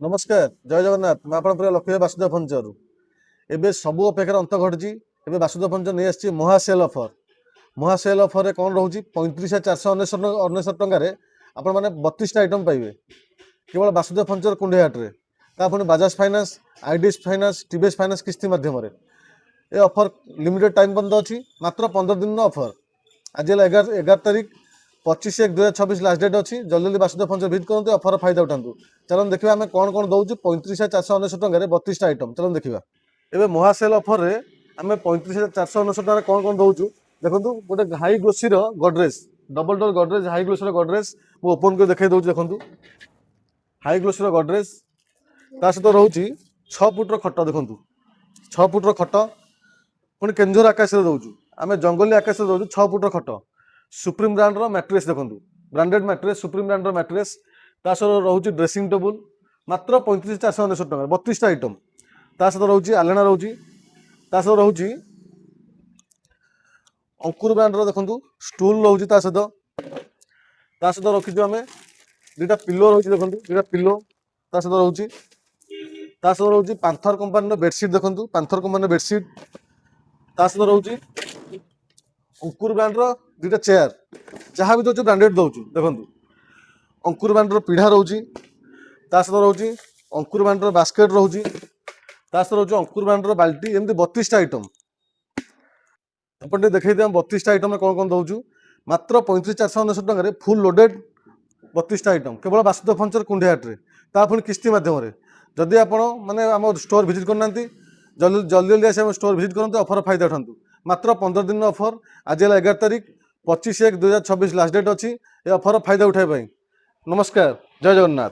नमस्कार जय जगन्नाथ मैं लक्ष्मी बासुदेव फर्निचर एबे सबू अपेक्षार अंत घटी एबे बासुदेव फर्निचर नहीं आसी महासेल ऑफर। महासेल ऑफर कौन रोचे 35,499 टकर आपण मैंने 32टा आइटम पाइबे केवल बासुदेव फर्निचर कुंडे हाट्रे पुणी Bajaj finance IDs finance TVS finance किस्ती माध्यम ए ऑफर लिमिटेड टाइम पर्यंत अच्छी मात्र 15 दिन ऑफर। आज 11 तारीख 25/1/2026 लास्ट डेट अच्छी जल्दी जल्दी बासुदेव फर्निचर भिजिट करते ऑफर फायदा उठातु। चलन देखा आम कौन कौन दौर 35,499 टकर 32टा आइटम चलन देखा एवं महासेल ऑफर रे आम 35,499 टकर कौन कौन दौर देखो गोटे high glossy Godrej double door Godrej high glossy Godrej मुझे ओपन कर देखा दूसरी देखो हाई ग्लोसी गडरेज ता सहित रोचे 6 फुट्र खट देखो 6 फुट्र खट पुणी केंझर आकाश दौचु आम जंगली आकाश दौचु 6 फुट्र खट सुप्रीम ब्रांड मैट्रेस देखो branded mattress supreme brand mattress ता सहित रोचे ड्रेसिंग टेबुल मात्र 35,499 टकर 32टा आइटम ता सहित रोचे आलेना रोचे ता सहित रोचे अंकुर ब्रांड देखो स्टूल रोचे ता सहित रखी आम दुटा पिलो रोचे देखो दुटा पिलो ता सहित रोचे ता सहित रोचे पांथर कंपनी बेडसीट देखो पांथर कंपनी बेडसीट ता सहित रोचे अंकुर ब्रांड दुटा चेयर जहाँ भी दौर ब्रांडेड दौचु देखो अंकुर ब्रांड पीढ़ा रोचे ता सहित रोचे अंकुर ब्रांड बास्केट रोचे ता सहित रोचे अंकुर ब्रांड बाल्टी एमती 32टा आइटम अपन देखते हैं 32टा आइटम कौन कौन दौचु मात्र 35,499 टकर फुल लोडेड 32टा आइटम केवल बासुदेव फर्निचर कुंडे हाट्रे पुणी किस्ती माध्यम जदि आप मैंने आम स्टोर भिजिट करना जल्दी जल्दी आम स्टोर भिजिट करते ऑफर फायदा उठातु मात्र 15 दिन ऑफर। आज 11 तारीख 25/1/2026 लास्ट डेट अच्छी ऑफर फायदा उठाई। नमस्कार जय जगन्नाथ।